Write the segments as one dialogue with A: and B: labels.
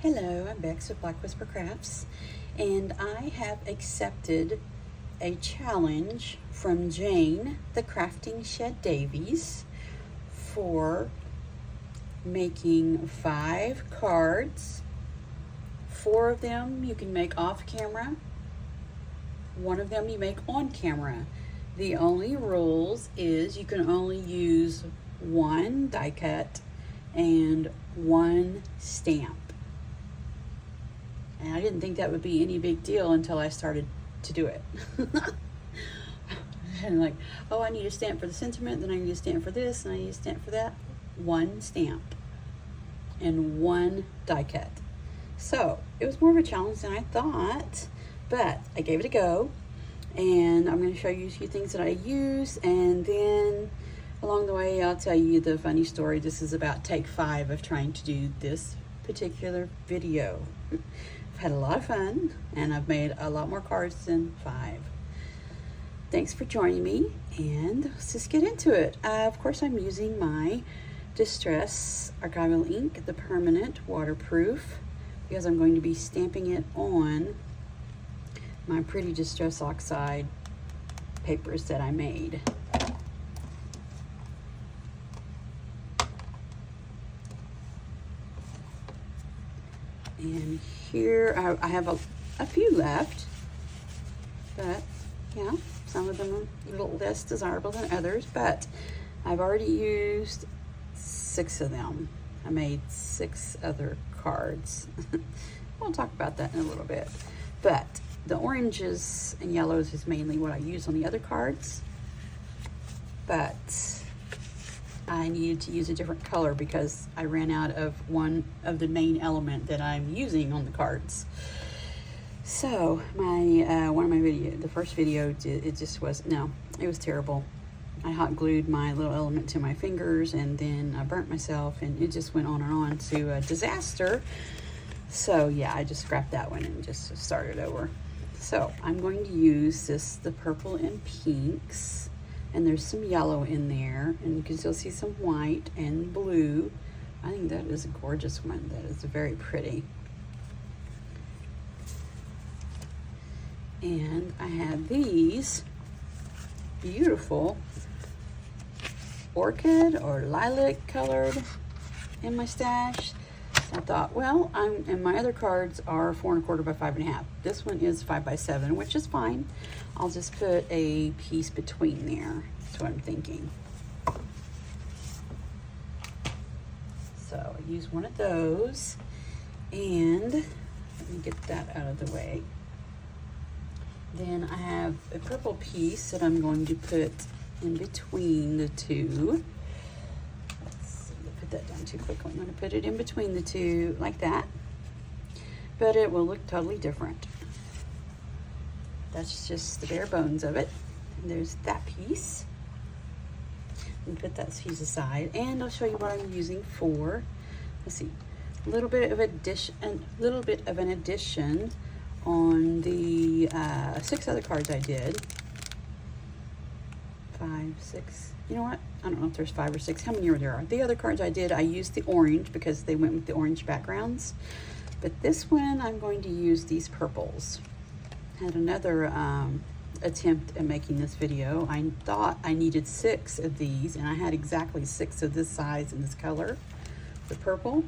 A: Hello, I'm Bex with Black Whisper Crafts, and I have accepted a challenge from Jayne, the Crafting Shed Davies, for making 5 cards. 4 of them you can make off camera, 1 of them you make on camera. The only rules is you can only use 1 die cut and 1 stamp. And I didn't think that would be any big deal until I started to do it. And like, oh, I need a stamp for the sentiment, then I need a stamp for this, and I need a stamp for that. 1 stamp and 1 die cut. So it was more of a challenge than I thought, but I gave it a go. And I'm going to show you a few things that I use, and then along the way I'll tell you the funny story. This is about take 5 of trying to do this particular video. I've had a lot of fun, and I've made a lot more cards than 5. Thanks for joining me, and let's just get into it. Of course, I'm using my Distress Archival ink, the permanent waterproof, because I'm going to be stamping it on my pretty Distress Oxide papers that I made. And here I have a few left, but yeah, some of them are a little less desirable than others, but I've already used 6 of them. I made 6 other cards. We'll talk about that in a little bit, but the oranges and yellows is mainly what I use on the other cards, but I needed to use a different color because I ran out of one of the main element that I'm using on the cards. So my one of my the first video, it just was, no, it was terrible. I hot glued my little element to my fingers, and then I burnt myself, and it just went on to a disaster. So yeah, I just scrapped that one and just started over. So I'm going to use the purple and pinks, and there's some yellow in there, and you can still see some white and blue. I think that is a gorgeous one. That is very pretty. And I have these beautiful orchid or lilac colored in my stash. So I thought, well, and my other cards are 4 1/4 by 5 1/2. This one is 5 by 7, which is fine. I'll just put a piece between there. That's what I'm thinking. So I use one of those, and let me get that out of the way. Then I have a purple piece that I'm going to put in between the two. Let's see, I put that down too quickly. I'm going to put it in between the two like that, but it will look totally different. That's just the bare bones of it. And there's that piece. And put that piece aside, and I'll show you what I'm using for. Let's see, a little bit of an addition on the 6 other cards I did. 5, 6. You know what? I don't know if there's 5 or 6. How many there are? The other cards I did, I used the orange because they went with the orange backgrounds. But this one, I'm going to use these purples. Had another attempt at making this video. I thought I needed 6 of these, and I had exactly 6 of this size and this color, the purple.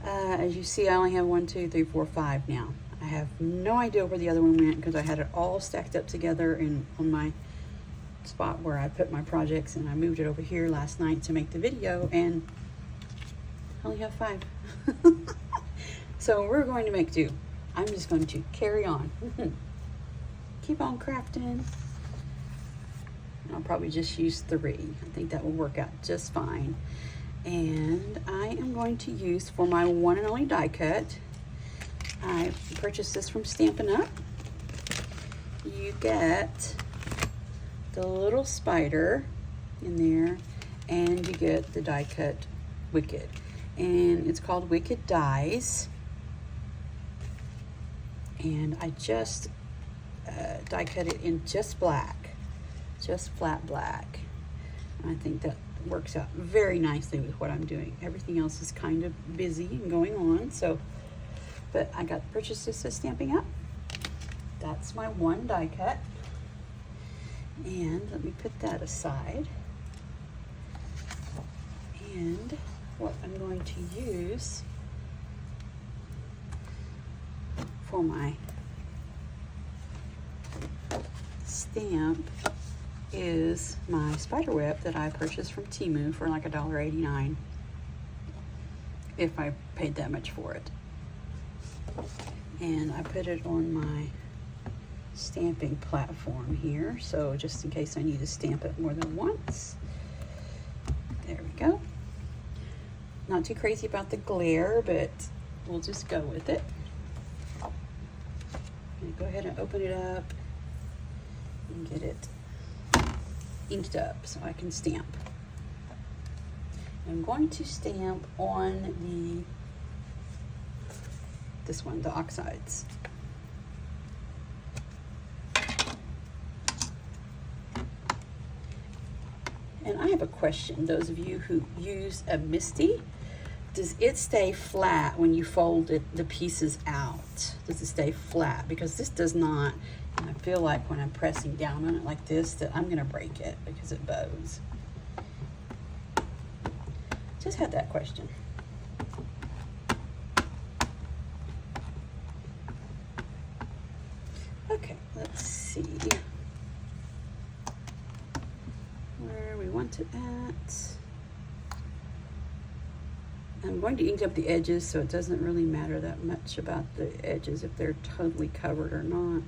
A: As you see, I only have 1, 2, 3, 4, 5 now. I have no idea where the other one went because I had it all stacked up together on my spot where I put my projects, and I moved it over here last night to make the video, and I only have 5. So we're going to make do. I'm just going to carry on. Keep on crafting. I'll probably just use 3. I think that will work out just fine. And I am going to use, for my one and only die cut, I purchased this from Stampin' Up. You get the little spider in there, and you get the die cut Wicked. And it's called Wicked Dies. And I just die cut it in just black, just flat black. And I think that works out very nicely with what I'm doing. Everything else is kind of busy and going on, so, but I got purchased this as Stampin' Up. That's my one die cut. And let me put that aside. And what I'm going to use for my stamp is my spider web that I purchased from Temu for like $1.89, if I paid that much for it. And I put it on my stamping platform here, so just in case I need to stamp it more than once. There we go. Not too crazy about the glare, but we'll just go with it. I'm gonna go ahead and open it up and get it inked up so I can stamp. I'm going to stamp on this one, the oxides. And I have a question, those of you who use a MISTI, does it stay flat when you fold the pieces out? Does it stay flat? Because this does not, and I feel like when I'm pressing down on it like this that I'm gonna break it because it bows. Just had that question. Okay, let's see where we want it at. I'm going to ink up the edges, so it doesn't really matter that much about the edges if they're totally covered or not.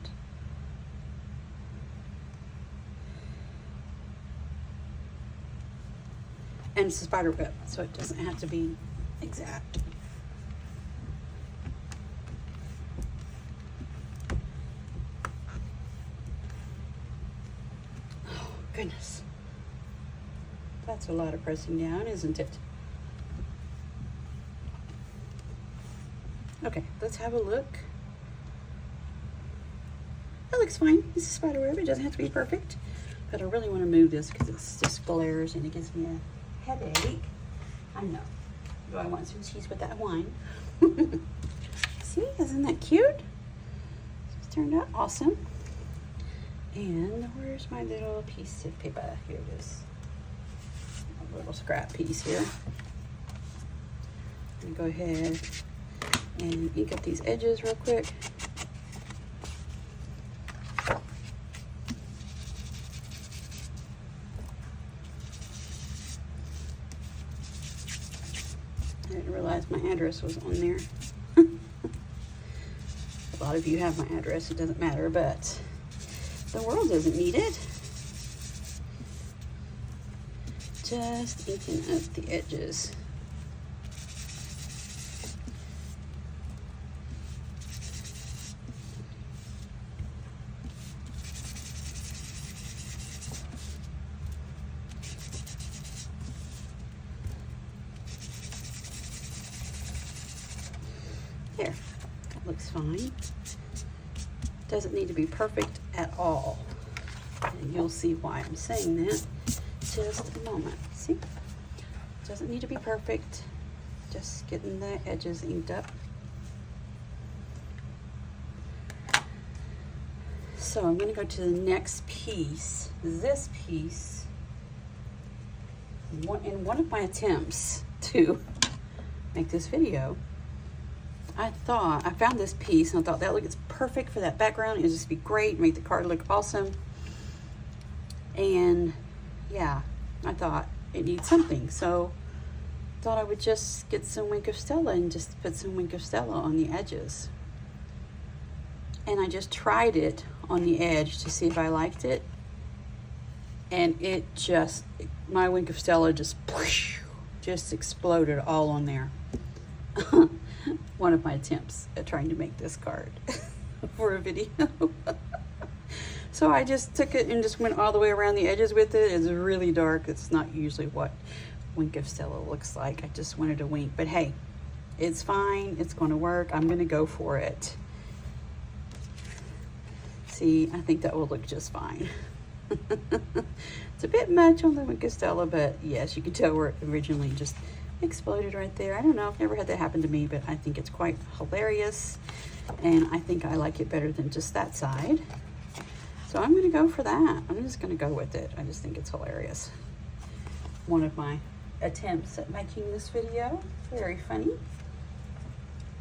A: And it's a spider web, so it doesn't have to be exact. Oh, goodness. That's a lot of pressing down, isn't it? Okay, let's have a look. That looks fine. This is spider web. It doesn't have to be perfect, but I really want to move this because it just glares and it gives me a headache. I know. Do I want some cheese with that wine? See, isn't that cute? It's turned out awesome. And where's my little piece of paper? Here it is. A little scrap piece here. I'm gonna go ahead and ink up these edges real quick. I didn't realize my address was on there. A lot of you have my address, it doesn't matter, but the world doesn't need it. Just inking up the edges. There, that looks fine. Doesn't need to be perfect at all. And you'll see why I'm saying that just a moment. See? Doesn't need to be perfect. Just getting the edges inked up. So I'm going to go to the next piece. This piece, in one of my attempts to make this video, I found this piece and I thought that looks perfect for that background. It'll just be great, make the card look awesome. And yeah, I thought it needs something. So I thought I would just get some Wink of Stella and just put some Wink of Stella on the edges. And I just tried it on the edge to see if I liked it. And it just, my Wink of Stella just exploded all on there. One of my attempts at trying to make this card for a video. So I just took it and just went all the way around the edges with it. It's really dark. It's not usually what Wink of Stella looks like. I just wanted to wink, but hey, it's fine. It's going to work. I'm going to go for it. See, I think that will look just fine. It's a bit much on the Wink of Stella, but yes, you can tell where it originally just exploded right there. I don't know, I've never had that happen to me, but I think it's quite hilarious, and I think I like it better than just that side. So I'm gonna go for that. I'm just gonna go with it. I just think it's hilarious. One of my attempts at making this video. Very funny.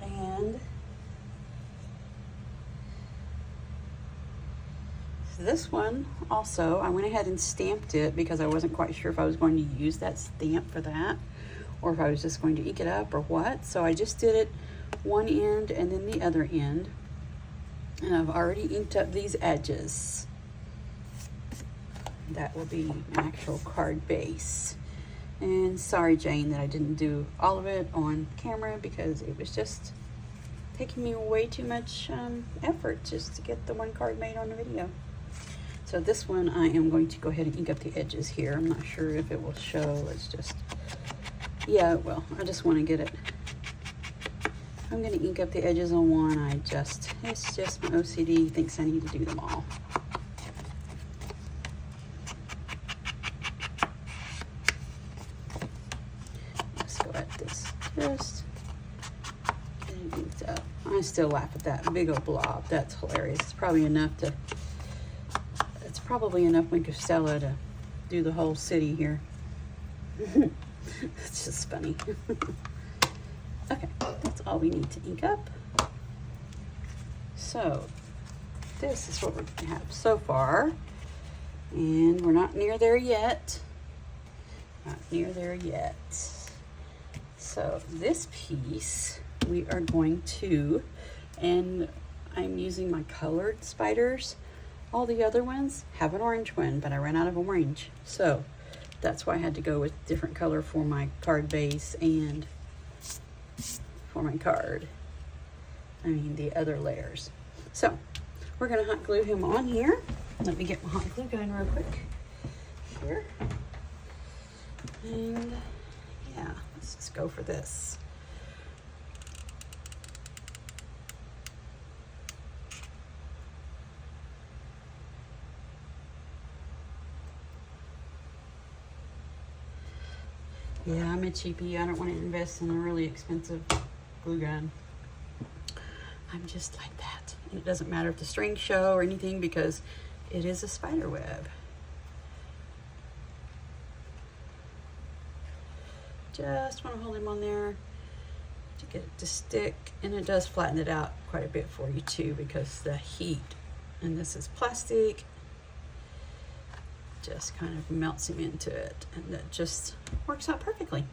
A: And this one also, I went ahead and stamped it because I wasn't quite sure if I was going to use that stamp for that or if I was just going to ink it up or what. So I just did it one end and then the other end. And I've already inked up these edges. That will be an actual card base. And sorry, Jayne, that I didn't do all of it on camera because it was just taking me way too much effort just to get the one card made on the video. So this one, I am going to go ahead and ink up the edges here. I'm not sure if it will show. Let's just, yeah, it will. I just want to get it. I'm going to ink up the edges on one. It's just my OCD thinks I need to do them all. Let's go at this just get it inked up. I still laugh at that big old blob. That's hilarious. It's probably enough Wink of Stella to do the whole city here. It's just funny. Okay, that's all we need to ink up. So this is what we have so far, and we're not near there yet. Not near there yet. So this piece we are going to, and I'm using my colored spiders. All the other ones have an orange one, but I ran out of orange. So that's why I had to go with different color for my card base and for my card. I mean the other layers. So we're gonna hot glue him on here. Let me get my hot glue gun real quick here. And yeah, let's just go for this. Yeah, I'm a cheapie. I don't want to invest in a really expensive glue gun. I'm just like that. And it doesn't matter if the strings show or anything because it is a spider web. Just want to hold him on there to get it to stick. And it does flatten it out quite a bit for you too because the heat, and this is plastic, just kind of melts him into it, and that just works out perfectly.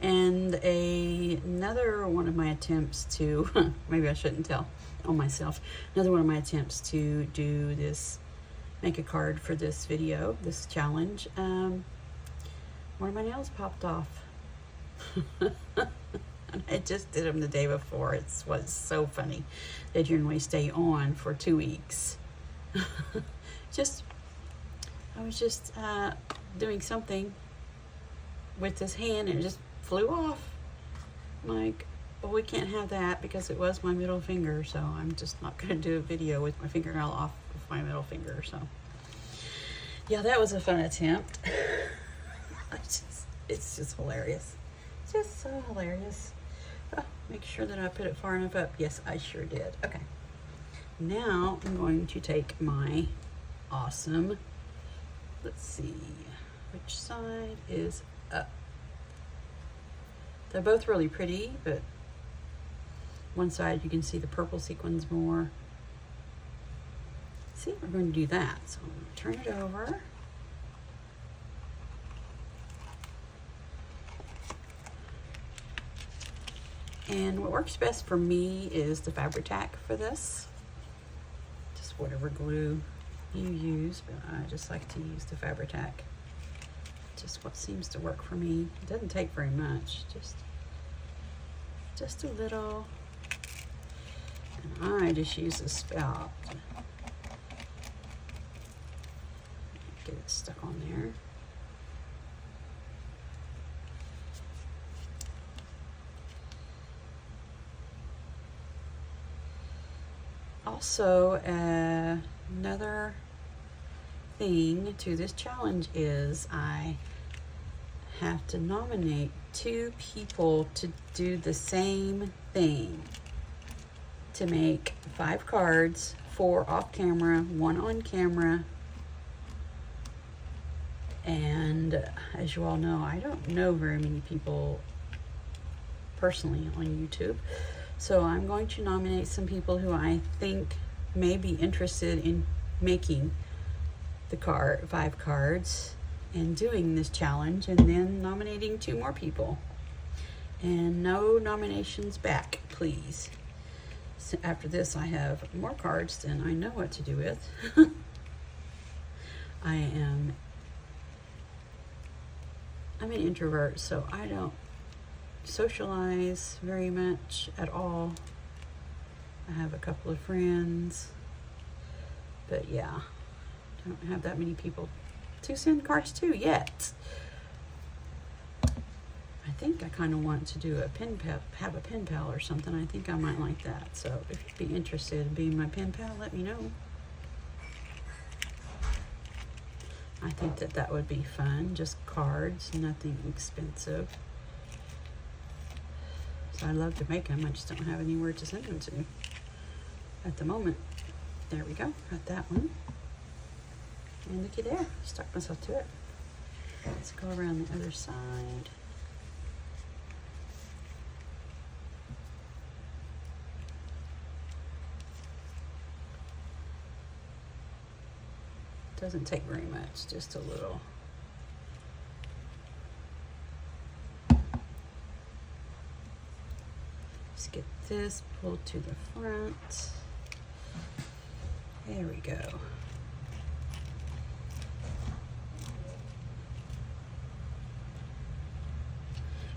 A: And another one of my attempts to, maybe I shouldn't tell on myself, another one of my attempts to do this, make a card for this video, this challenge, one of my nails popped off. I just did them the day before. It was so funny. They generally stay on for 2 weeks. I was just doing something with this hand and it just flew off. I'm like, well, we can't have that because it was my middle finger, so I'm just not going to do a video with my fingernail off of my middle finger. So yeah, that was a fun attempt. It's just hilarious. Just so hilarious. Oh, make sure that I put it far enough up. Yes, I sure did. Okay. Now I'm going to take my awesome, let's see, which side is up? They're both really pretty, but one side you can see the purple sequins more. See, we're going to do that. So I'm going to turn it over. And what works best for me is the Fabri-Tac for this. Just whatever glue you use, but I just like to use the Fabri-Tac. Just what seems to work for me. It doesn't take very much, just a little. And I just use a spout. Get it stuck on there. also, another thing to this challenge is I have to nominate 2 people to do the same thing, to make 5 cards, 4 off camera, 1 on camera. And as you all know, I don't know very many people personally on YouTube, so I'm going to nominate some people who I think may be interested in making the 5 cards and doing this challenge, and then nominating 2 more people. And no nominations back, please. So after this, I have more cards than I know what to do with. I'm an introvert, so I don't socialize very much at all. I have a couple of friends, but yeah, don't have that many people to send cards to yet. I think I kind of want to do a pen pal, have a pen pal or something. I think I might like that. So if you'd be interested in being my pen pal, let me know. I think that would be fun. Just cards, nothing expensive. So I love to make them. I just don't have anywhere to send them to at the moment. There we go. Got that one. And looky there. Stuck myself to it. Let's go around the other side. Doesn't take very much, just a little. Just get this pulled to the front. There we go.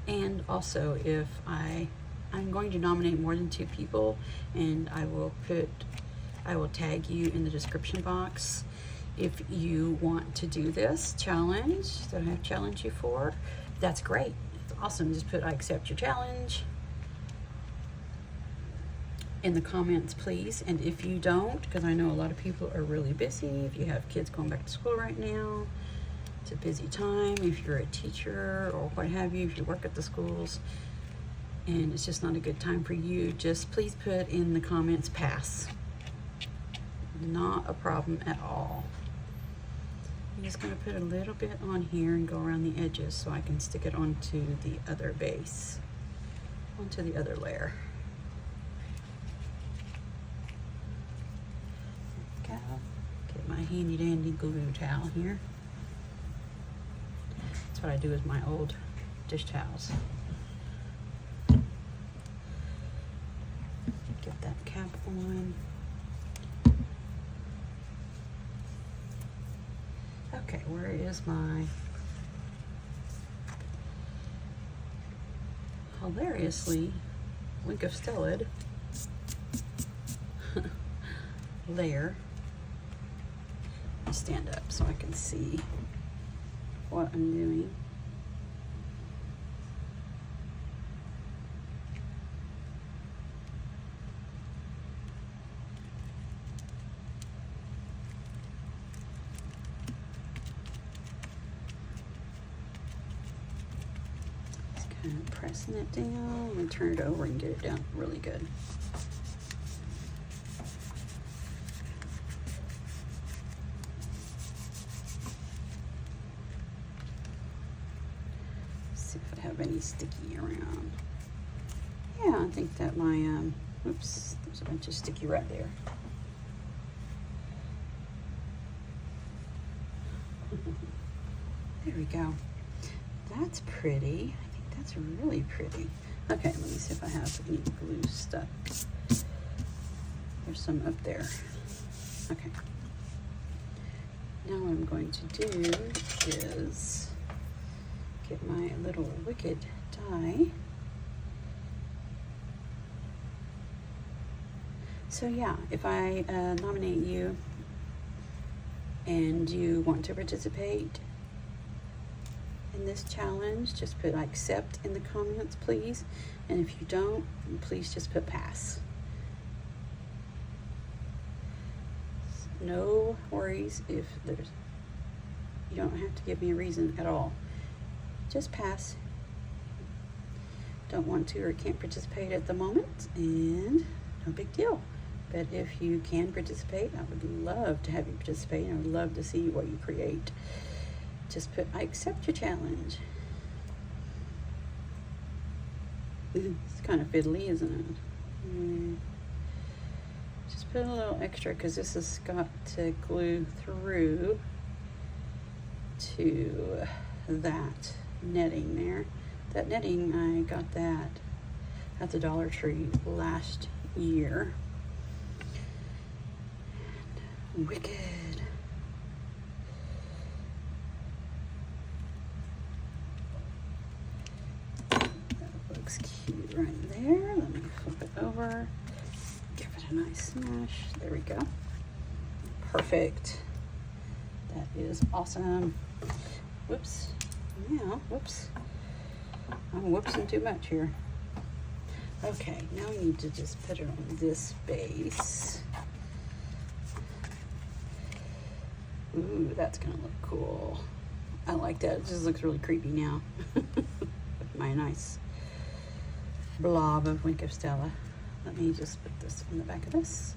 A: And also, if I'm going to nominate more than 2 people, and I will tag you in the description box. If you want to do this challenge that I have challenged you for, that's great. It's awesome. Just put I accept your challenge in the comments, please. And if you don't, because I know a lot of people are really busy, if you have kids going back to school right now, it's a busy time. If you're a teacher or what have you, if you work at the schools and it's just not a good time for you, just please put in the comments pass. Not a problem at all. I'm just going to put a little bit on here and go around the edges so I can stick it onto the other base, onto the other layer. There we go. Get my handy dandy glue towel here. That's what I do with my old dish towels. Get that cap on. Okay, where is my hilariously Wink of Stellid layer? Stand up so I can see what I'm doing. Kind of pressing it down and turn it over and get it down really good. Let's see if I have any sticky around. Yeah, I think that my, oops, there's a bunch of sticky right there. There we go. That's pretty. That's really pretty. Okay, let me see if I have any glue stuck. There's some up there. Okay. Now what I'm going to do is get my little wicked die. So yeah, if I nominate you and you want to participate in this challenge, just put I accept in the comments, please. And if you don't, please just put pass. No worries if there's, you don't have to give me a reason at all. Just pass. Don't want to or can't participate at the moment, and no big deal. But if you can participate, I would love to have you participate. I would love to see what you create. Just put, I accept your challenge. It's kind of fiddly, isn't it? Just put a little extra because this has got to glue through to that netting there. That netting, I got that at the Dollar Tree last year. And wicked. That looks cute right there. Let me flip it over. Give it a nice smash. There we go. Perfect. That is awesome. Whoops. Yeah, whoops. I'm whoopsing too much here. Okay, now we need to just put it on this base. Ooh, that's gonna look cool. I like that. It just looks really creepy now. With my nice blob of Wink of Stella. Let me just put this on the back of this.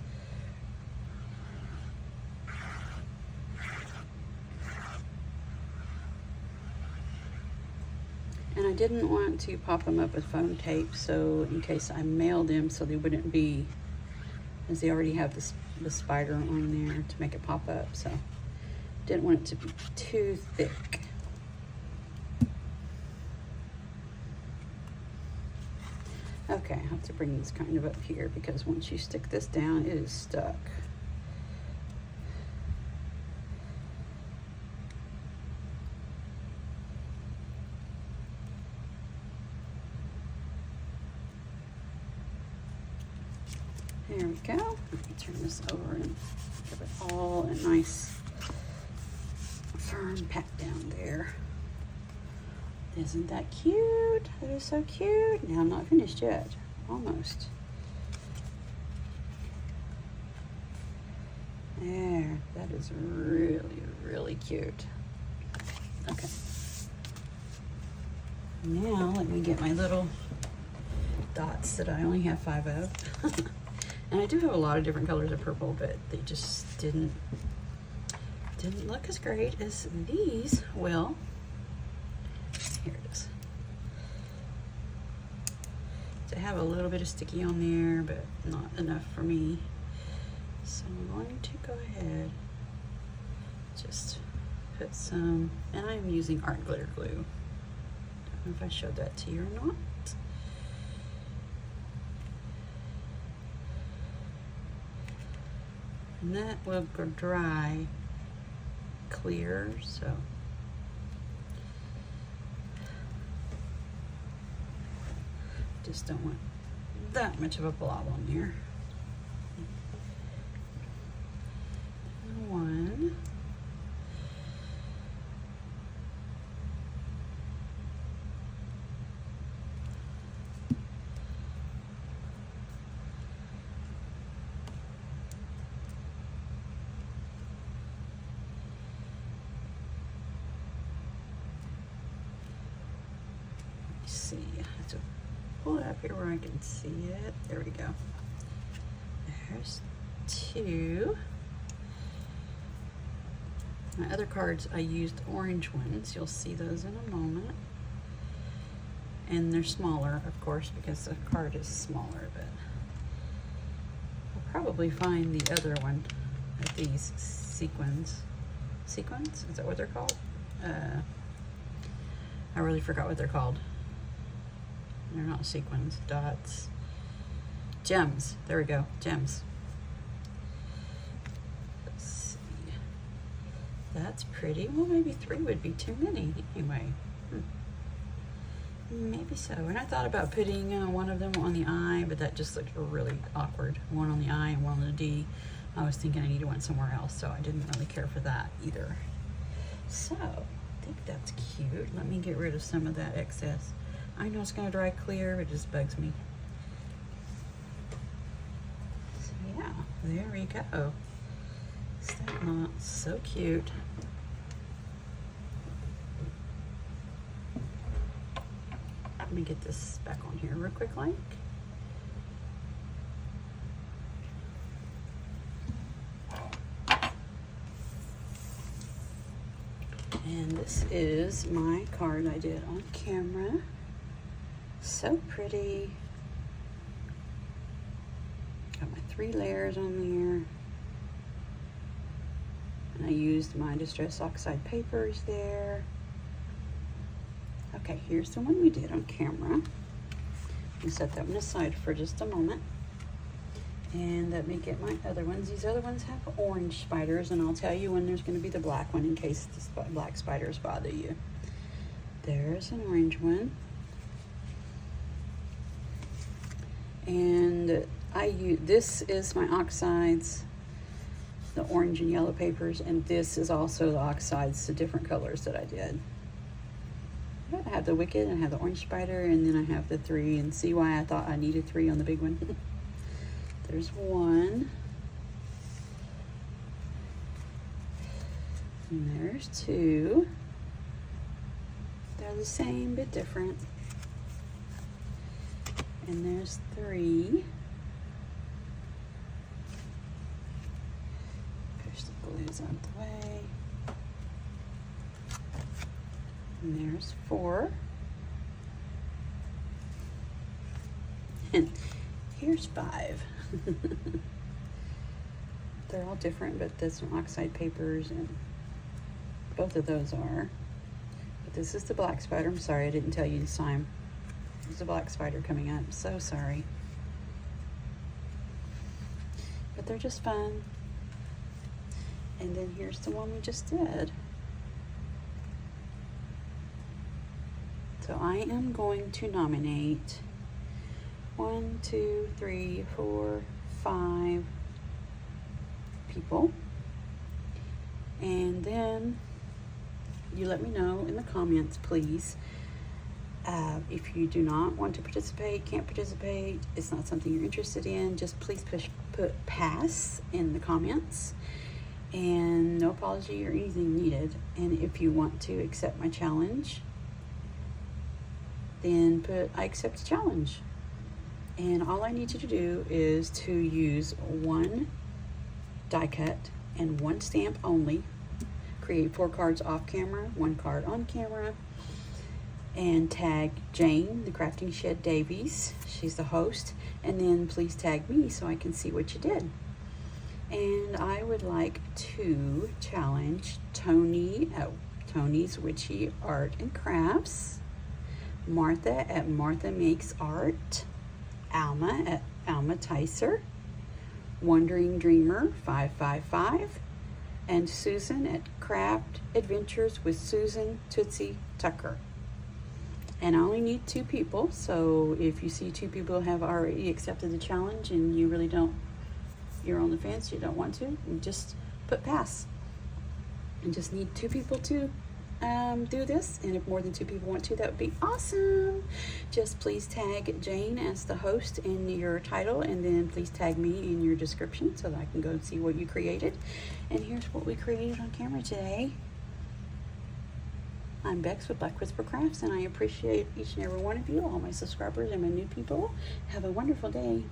A: And I didn't want to pop them up with foam tape, so in case I mailed them so they wouldn't be, as they already have the spider on there to make it pop up, so didn't want it to be too thick. Okay, I have to bring this kind of up here because once you stick this down, it is stuck. There we go. Let me turn this over and give it all a nice firm pat down there. Isn't that cute? That is so cute. Now I'm not finished yet. Almost. There. That is really, really cute. Okay. Now let me get my little dots that I only have 5 of. And I do have a lot of different colors of purple, but they just didn't look as great as these will. Here it is. So I have a little bit of sticky on there, but not enough for me. So I'm going to go ahead, just put some, and I'm using art glitter glue. Don't know if I showed that to you or not. And that will go dry clear, so just don't want that much of a blob on there. One. See, I have to pull it up here where I can see it. There we go. There's 2. My other cards, I used orange ones. You'll see those in a moment. And they're smaller, of course, because the card is smaller, but I'll probably find the other one of these sequins. Sequins? Is that what they're called? I really forgot what they're called. They're not sequins, dots. Gems. There we go, gems. Let's see. That's pretty. Well, maybe 3 would be too many anyway. Maybe so. And I thought about putting one of them on the eye, but that just looked really awkward. One on the eye and one on the D. I was thinking I needed one somewhere else, so I didn't really care for that either. So, I think that's cute. Let me get rid of some of that excess. I know it's going to dry clear, but it just bugs me. So yeah, there we go. Is that not so cute? Let me get this back on here real quick, like. And this is my card I did on camera. So pretty. Got my 3 layers on there. And I used my Distress Oxide papers there. Okay, here's the one we did on camera. I'll set that one aside for just a moment. And let me get my other ones. These other ones have orange spiders, and I'll tell you when there's going to be the black one in case the black spiders bother you. There's an orange one. And this is my oxides, the orange and yellow papers, and this is also the oxides, the different colors that I did. I have the Wicked, and I have the orange spider, and then I have the 3, and see why I thought I needed 3 on the big one. There's 1. And there's 2. They're the same but different. And there's 3. Push the glues out the way. And there's 4. And here's 5. They're all different, but there's some oxide papers, and both of those are. But this is the black spider. I'm sorry I didn't tell you this time. There's a black spider coming up. So sorry. But they're just fun. And then here's the one we just did. So I am going to nominate 1, 2, 3, 4, 5 people. And then you let me know in the comments, please. If you do not want to participate, can't participate, it's not something you're interested in, just please put pass in the comments. And no apology or anything needed. And if you want to accept my challenge, then put I accept the challenge. And all I need you to do is to use 1 die cut and 1 stamp only. Create 4 cards off camera, 1 card on camera, and tag Jayne, the Crafting Shed Davies. She's the host. And then please tag me so I can see what you did. And I would like to challenge Tony at Tony's Witchy Art and Crafts, Martha at Martha Makes Art, Alma at Alma Tyser, Wandering Dreamer 555, and Susan at Craft Adventures with Susan Tootsie Tucker. And I only need 2 people, so if you see 2 people have already accepted the challenge and you really don't, you're on the fence, you don't want to, just put pass. And just need 2 people to do this, and if more than 2 people want to, that would be awesome. Just please tag Jayne as the host in your title, and then please tag me in your description so that I can go and see what you created. And here's what we created on camera today. I'm Bex with Black Whisper Crafts, and I appreciate each and every one of you, all my subscribers and my new people. Have a wonderful day.